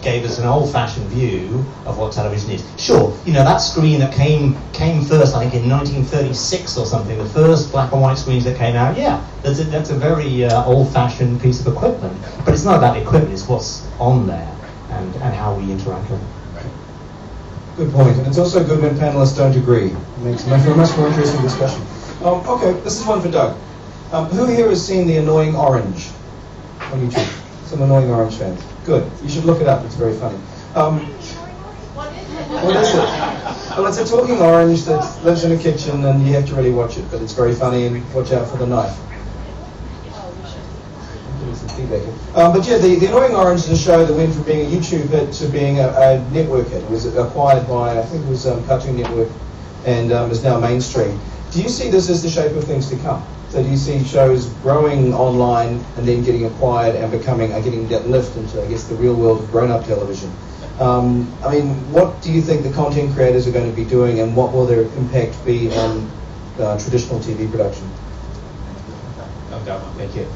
gave us an old-fashioned view of what television is. Sure, that screen that came first, I think in 1936 or something, the first black and white screens that came out, that's a very old-fashioned piece of equipment. But it's not about the equipment, it's what's on there and how we interact with it. Good point, and it's also good when panelists don't agree. It makes it a much more interesting discussion. Okay, this is one for Doug. Who here has seen The Annoying Orange on YouTube? Some Annoying Orange fans. Good. You should look it up. It's very funny. What is it? Well, it's a talking orange that lives in a kitchen, and you have to really watch it. But it's very funny, and watch out for the knife. But yeah, the Annoying Orange is a show that went from being a YouTube hit to being a network hit. It was acquired by, I think it was Cartoon Network, and is now mainstream. Do you see this as the shape of things to come? So do you see shows growing online and then getting acquired and getting that lift into, I guess, the real world of grown-up television? What do you think the content creators are going to be doing, and what will their impact be on traditional TV production? I've got one. Thank you.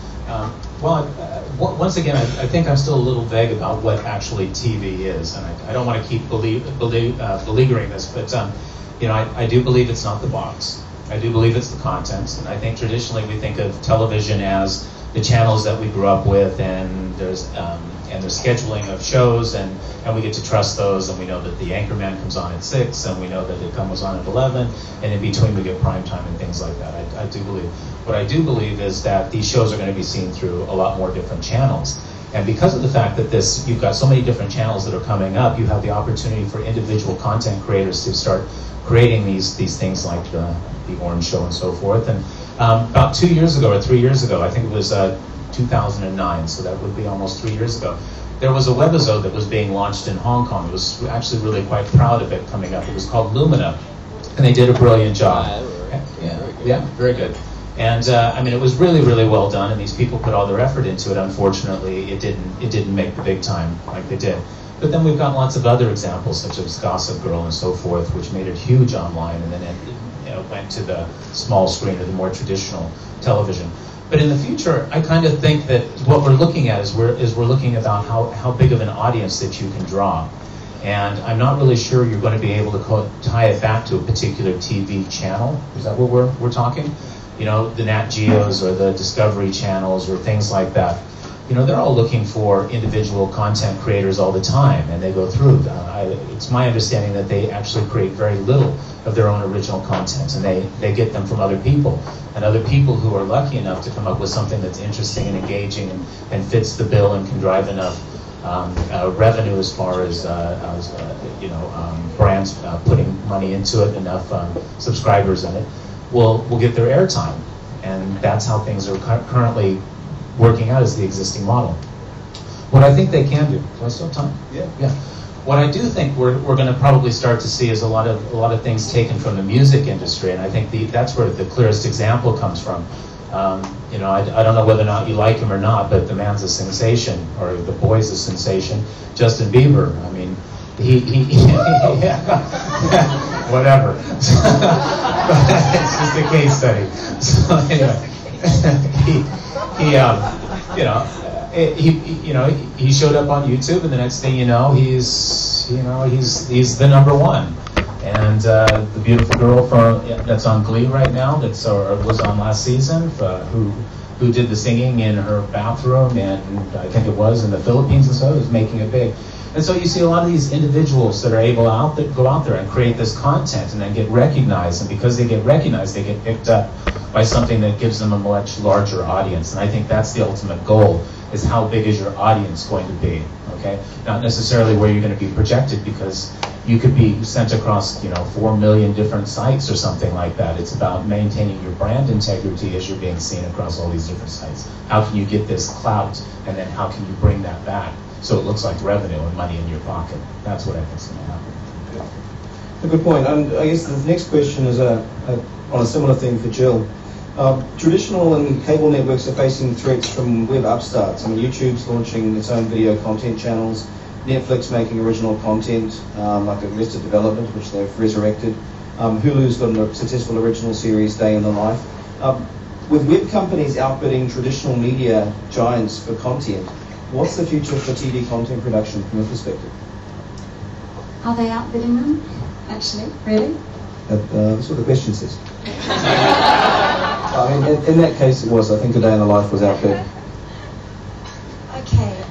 Once again, I think I'm still a little vague about what actually TV is, and I don't want to keep beleaguering this, but I do believe it's not the box. I do believe it's the content, and I think traditionally we think of television as the channels that we grew up with, and there's scheduling of shows, and we get to trust those, and we know that the Anchorman comes on at 6, and we know that it comes on at 11, and in between we get prime time and things like that. I do believe. What I do believe is that these shows are going to be seen through a lot more different channels. And because of the fact that you've got so many different channels that are coming up, you have the opportunity for individual content creators to start creating these things like the Orange Show and so forth. And about 2 years ago or 3 years ago, I think it was 2009, so that would be almost 3 years ago, there was a webisode that was being launched in Hong Kong. I was actually really quite proud of it coming up. It was called Lumina, and they did a brilliant job. Yeah, very good. And it was really, really well done, and these people put all their effort into it. Unfortunately, it didn't make the big time like they did. But then we've got lots of other examples, such as Gossip Girl and so forth, which made it huge online, and then it went to the small screen or the more traditional television. But in the future, I kind of think that what we're looking at is we're looking about how big of an audience that you can draw. And I'm not really sure you're going to be able to tie it back to a particular TV channel. Is that what we're talking? The Nat Geos or the Discovery channels or things like that. They're all looking for individual content creators all the time, and they go through. It's my understanding that they actually create very little of their own original content, and they get them from other people. And other people who are lucky enough to come up with something that's interesting and engaging and fits the bill and can drive enough revenue as far as brands putting money into it, enough subscribers in it, will get their airtime. And that's how things are currently working out as the existing model. What I think they can do. Do I still have time? Yeah. What I do think we're going to probably start to see is a lot of things taken from the music industry, and I think that's where the clearest example comes from. I don't know whether or not you like him or not, but the man's a sensation, or the boy's a sensation. Justin Bieber. I mean, he whatever. It's just a case study. So anyway, he showed up on YouTube, and the next thing you know, he's the number one. And the beautiful girl that's on Glee right now, was on last season, who did the singing in her bathroom, and I think it was in the Philippines and so, is making it big. And so you see a lot of these individuals that are able to go out there and create this content and then get recognized. And because they get recognized, they get picked up by something that gives them a much larger audience. And I think that's the ultimate goal, is how big is your audience going to be, okay? Not necessarily where you're going to be projected, because you could be sent across, 4 million different sites or something like that. It's about maintaining your brand integrity as you're being seen across all these different sites. How can you get this clout, and then how can you bring that back so it looks like revenue and money in your pocket? That's what I think is going to happen. A good point. And I guess the next question is on a similar theme for Jill. Traditional and cable networks are facing threats from web upstarts. YouTube's launching its own video content channels, Netflix making original content, like Arrested Development, which they've resurrected. Hulu's got a successful original series, Day in the Life. With web companies outbidding traditional media giants for content, What's the future for TV content production from your perspective? Are they outbidding them? Actually, really? That's what the question says. I mean, in that case, it was. I think A Day in the Life was outbid. Okay.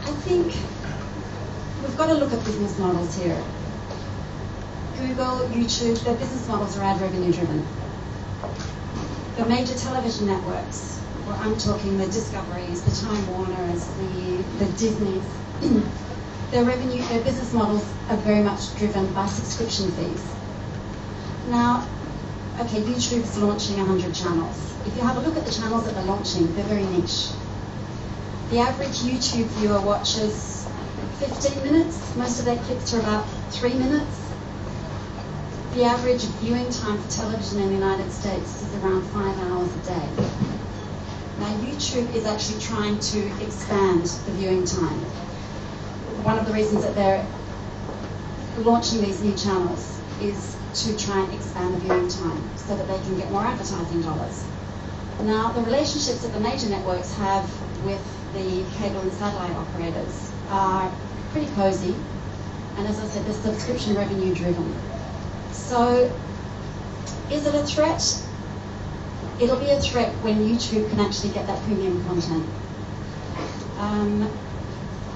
I think we've got to look at business models here. Google, YouTube, their business models are ad revenue driven. The major television networks, well, I'm talking the Discoveries, the Time Warners, the Disneys, their business models are very much driven by subscription fees. Now, okay, YouTube's launching 100 channels. If you have a look at the channels that they're launching, they're very niche. The average YouTube viewer watches 15 minutes. Most of their clips are about 3 minutes. The average viewing time for television in the United States is around 5 hours a day. Now, YouTube is actually trying to expand the viewing time. One of the reasons that they're launching these new channels is to try and expand the viewing time so that they can get more advertising dollars. Now, the relationships that the major networks have with the cable and satellite operators are pretty cozy, and as I said, they're subscription revenue driven. So, is it a threat? It'll be a threat when YouTube can actually get that premium content.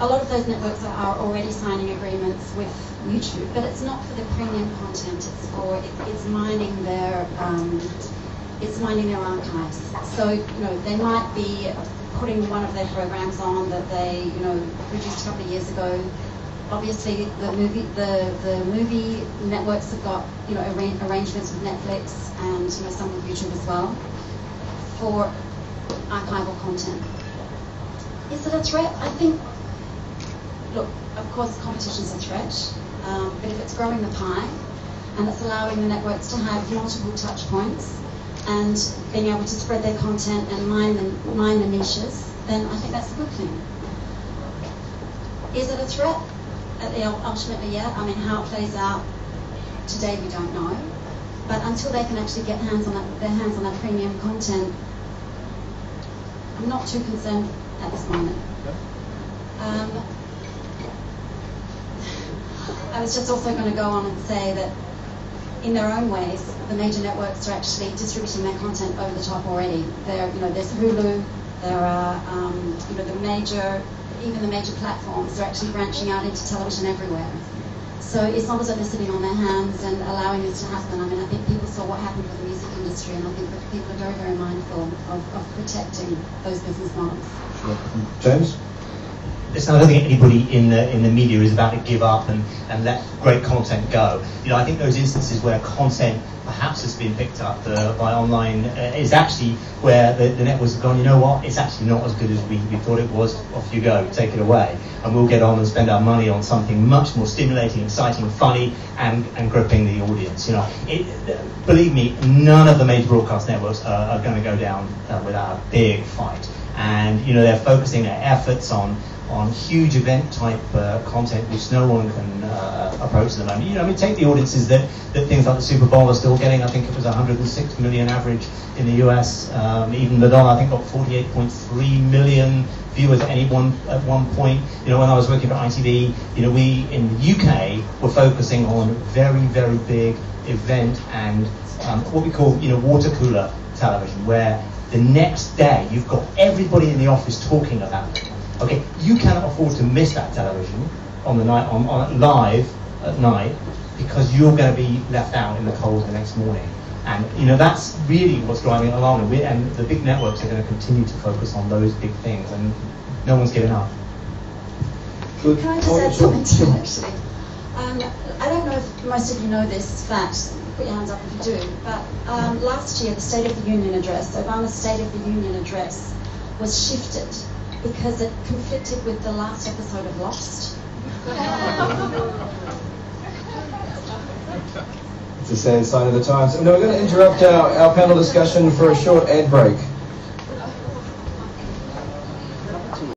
A lot of those networks are already signing agreements with YouTube, but it's not for the premium content. It's mining their archives. So they might be putting one of their programs on that they produced a couple of years ago. Obviously, the movie networks have got arrangements with Netflix and some with YouTube as well for archival content. Is it a threat? I think. Look, of course, competition's a threat, but if it's growing the pie and it's allowing the networks to have multiple touch points and being able to spread their content and mine the niches, then I think that's a good thing. Is it a threat? Ultimately, yeah. I mean, how it plays out today, we don't know. But until they can actually get their hands on that premium content, I'm not too concerned at this moment. I was just also going to go on and say that in their own ways, the major networks are actually distributing their content over the top already. There's Hulu, there are even the major platforms are actually branching out into television everywhere. So it's not as though they're sitting on their hands and allowing this to happen. I mean, I think people saw what happened with the music industry, and I think that people are very, very mindful of protecting those business models. Sure. James? Listen, I don't think anybody in the media is about to give up and let great content go. I think those instances where content perhaps has been picked up by online is actually where the networks have gone, you know what, it's actually not as good as we thought it was, off you go, take it away. And we'll get on and spend our money on something much more stimulating, exciting, funny, and gripping the audience. Believe me, none of the major broadcast networks are going to go down without a big fight. And, they're focusing their efforts on huge event type content which no one can approach at the moment. Take the audiences that things like the Super Bowl are still getting. I think it was 106 million average in the US. Even Madonna, I think, got 48.3 million viewers at one point. When I was working for ITV, we in the UK were focusing on very, very big event and what we call water cooler television, where the next day you've got everybody in the office talking about it. Okay, you cannot afford to miss that television on the night on live at night, because you're going to be left out in the cold the next morning. And that's really what's driving it along. And the big networks are going to continue to focus on those big things, and no one's giving up. Can I just add something to that, actually? I don't know if most of you know this fact. Put your hands up if you do. But last year, the State of the Union address, Obama's State of the Union address, was shifted because it conflicted with the last episode of Lost. It's a sad sign of the times. Now we're going to interrupt our panel discussion for a short ad break.